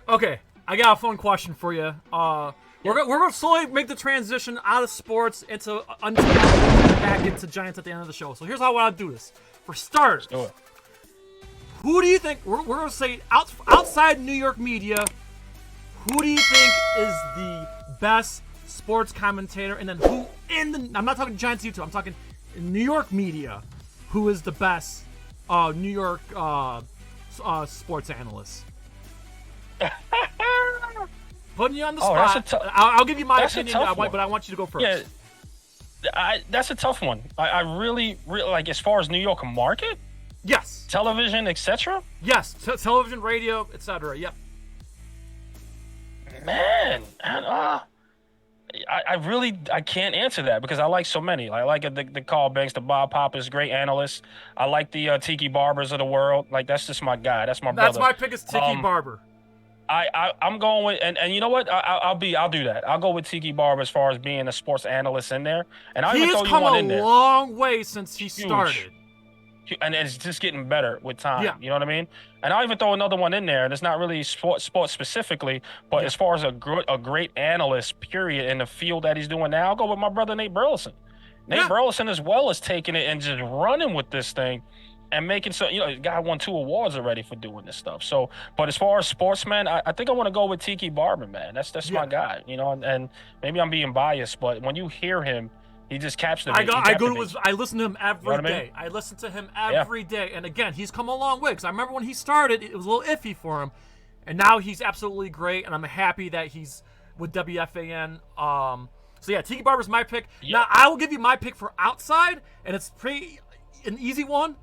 Okay, I got a fun question for you. We're gonna slowly make the transition out of sports into back into Giants at the end of the show. So here's how I want to do this. For starters, who do you think we're gonna say outside New York media? Who do you think is the best sports commentator? And then who I'm not talking Giants YouTube. I'm talking New York media. Who is the best New York sports analyst? Putting you on the spot. I'll give you my opinion, but I want you to go first. Yeah, that's a tough one. I really like as far as New York market. Yes. Television, etc. Yes, television, radio, etc. Yep. Man, I can't answer that because I like so many. I like the Carl Banks, the Bob Poppers, great analysts. I like the Tiki Barbers of the world. Like that's just my guy. That's my brother. That's my pick is Tiki Barber. I'm going with and you know what? I'll do that. I'll go with Tiki Barber as far as being a sports analyst in there. And I'll even throw you one in there. He's come a long way since he started. And it's just getting better with time. Yeah. You know what I mean? And I'll even throw another one in there, and it's not really sports specifically, but as far as a great analyst, period, in the field that he's doing now, I'll go with my brother Nate Burleson. Nate Burleson as well as taking it and just running with this thing and making the guy won 2 awards already for doing this stuff. So, but as far as sportsman, I think I want to go with Tiki Barber, man. That's my guy, and maybe I'm being biased, but when you hear him, he just captures me. I listen to him every day. I listen to him every day. And again, he's come a long way. Because I remember when he started, it was a little iffy for him. And now he's absolutely great. And I'm happy that he's with WFAN. So yeah, Tiki Barber's my pick. Yeah. Now, I will give you my pick for outside. And it's an easy one.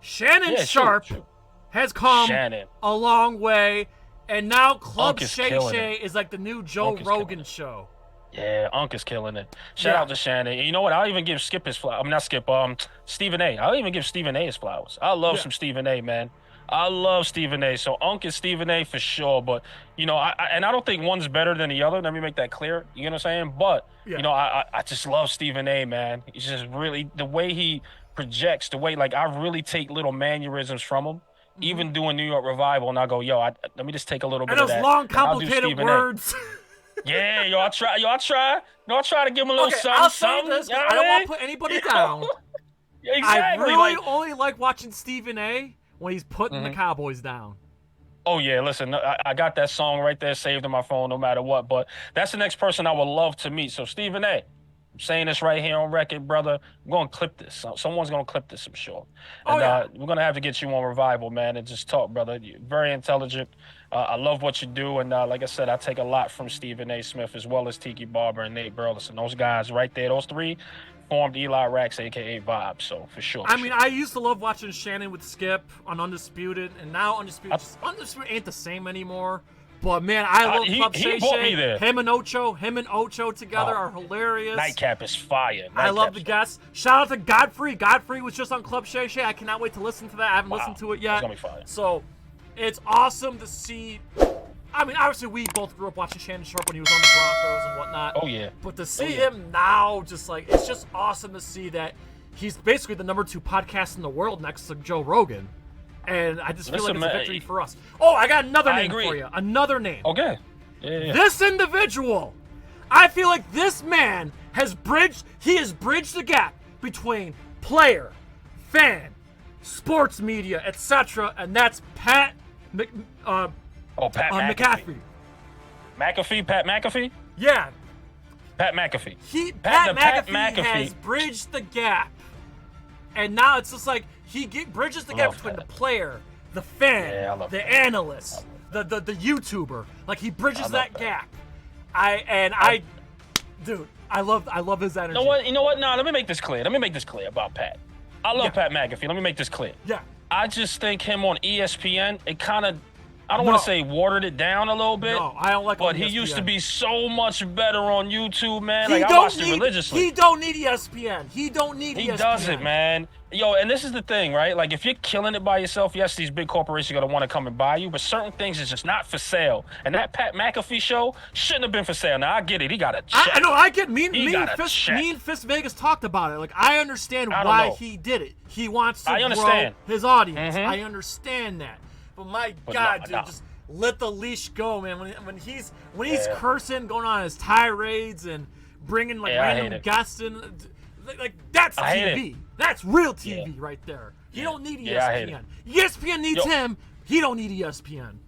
Shannon Sharp has come a long way. And now Club Shay Shay is like the new Joe Rogan show. Yeah, Unc is killing it. Shout out to Shannon. And you know what? I'll even give Skip his flowers. I'm not Skip. Stephen A. I'll even give Stephen A his flowers. I love some Stephen A, man. I love Stephen A. So Unc is Stephen A for sure. But I don't think one's better than the other. Let me make that clear. You know what I'm saying? But I just love Stephen A, man. He's just really the way he projects, the way I really take little mannerisms from him. Mm-hmm. Even doing New York Revival, and I go, let me just take a little bit of that. And those long, complicated words. Yeah, I try to give him a little something. I'll say this, I don't want to put anybody down. Exactly. I really only like watching Stephen A. when he's putting the Cowboys down. Oh, yeah, listen, I got that song right there saved on my phone no matter what, but that's the next person I would love to meet. So, Stephen A., I'm saying this right here on record, brother. I'm going to clip this. Someone's going to clip this, I'm sure. And we're going to have to get you on Revival, man, and just talk, brother. You're very intelligent. I love what you do, and like I said, I take a lot from Stephen A. Smith as well as Tiki Barber and Nate Burleson. Those guys right there, those three formed Eli Rax, a.k.a. Vibe, so for sure. I mean, I used to love watching Shannon with Skip on Undisputed, and now Undisputed ain't the same anymore. But, man, I love Club Shay Shay. Him and Ocho together are hilarious. Nightcap is fire. I love the guests. Shout out to Godfrey. Godfrey was just on Club Shay Shay. I cannot wait to listen to that. I haven't listened to it yet. It's going to be fire. So, it's awesome to see. I mean, obviously, we both grew up watching Shannon Sharp when he was on the Broncos and whatnot. Oh, yeah. But to see him now, it's just awesome to see that he's basically the #2 podcast in the world next to Joe Rogan. And I just feel like it's a victory for us. Oh, I got another name for you. Another name. Okay. Yeah. This individual, I feel like this man has bridged the gap between player, fan, sports media, etc. And that's Pat Pat McAfee. Pat McAfee? Yeah. Pat McAfee. Pat McAfee has bridged the gap. And now it's just like he bridges the gap between the player, the fan, the analyst, the YouTuber. Like he bridges that gap. Dude, I love his energy. You know what? No, let me make this clear. About Pat. I love Pat McAfee. Let me make this clear. Yeah. I just think him on ESPN, it kind of, I don't want to say watered it down a little bit. No, I don't like. But he used to be so much better on YouTube, man. I watched it religiously. He don't need ESPN. He doesn't, man. Yo, and this is the thing, right? Like, if you're killing it by yourself, yes, these big corporations are going to want to come and buy you, but certain things is just not for sale. And that Pat McAfee show shouldn't have been for sale. Now, I get it. He got a check. I know. I get Me and Fist Vegas talked about it. Like, I understand why he did it. He wants to grow his audience. I understand that. But my God, dude, just let the leash go, man. When he's cursing, going on his tirades, and bringing like random guests in, like that's TV. That's real TV right there. He don't need ESPN. ESPN needs him. He don't need ESPN.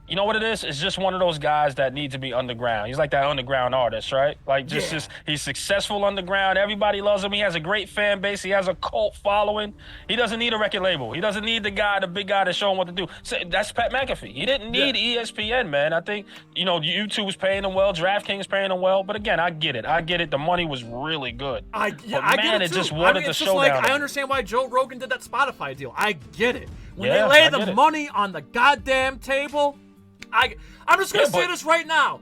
You know what it is? It's just one of those guys that need to be underground. He's like that underground artist, right? Like just he's successful underground. Everybody loves him. He has a great fan base. He has a cult following. He doesn't need a record label. He doesn't need the big guy to show him what to do. So that's Pat McAfee. He didn't need ESPN, man. I think, YouTube was paying him well. DraftKings paying him well. But again, I get it. The money was really good. I get it too. Just wanted the showdown. I understand why Joe Rogan did that Spotify deal. I get it. When they lay the money on the goddamn table, I'm just going to say this right now.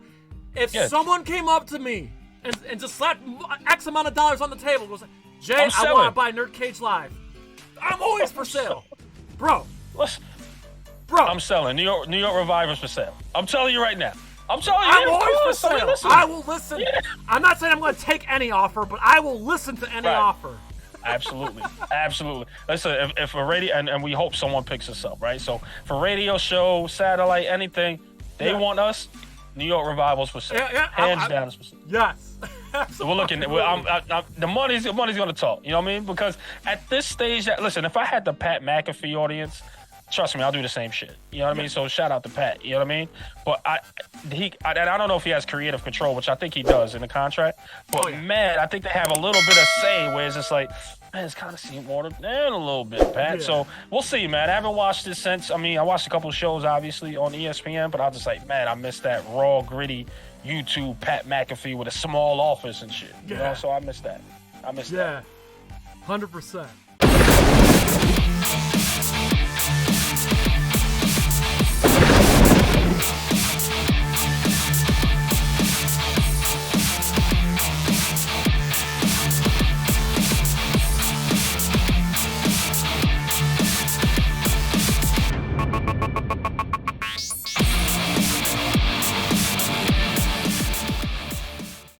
If someone came up to me and just slapped X amount of dollars on the table and goes, Jay, I want to buy NerdCage Live, I'm always for sale. Bro. Listen, I'm selling. New York Revivers for sale. I'm telling you right now. I'm always for sale. I will listen. Yeah. I'm not saying I'm going to take any offer, but I will listen to any offer. Absolutely. Listen, if a radio, and we hope someone picks us up, right? So for radio show, satellite, anything, they want us. New York Revivals for sale. Hands down for sale. Yes. So we're looking. The money's going to talk. You know what I mean? Because at this stage, listen, if I had the Pat McAfee audience, trust me, I'll do the same shit. You know what I mean? So shout out to Pat. You know what I mean? But I don't know if he has creative control, which I think he does in the contract. But man, I think they have a little bit of say where it's just like, man, it's kind of seemed watered down a little bit, Pat. Yeah. So we'll see, man. I haven't watched this since. I mean, I watched a couple of shows, obviously, on ESPN, but I was just like, man, I missed that raw, gritty YouTube Pat McAfee with a small office and shit. You know? So I missed that. Yeah, 100%.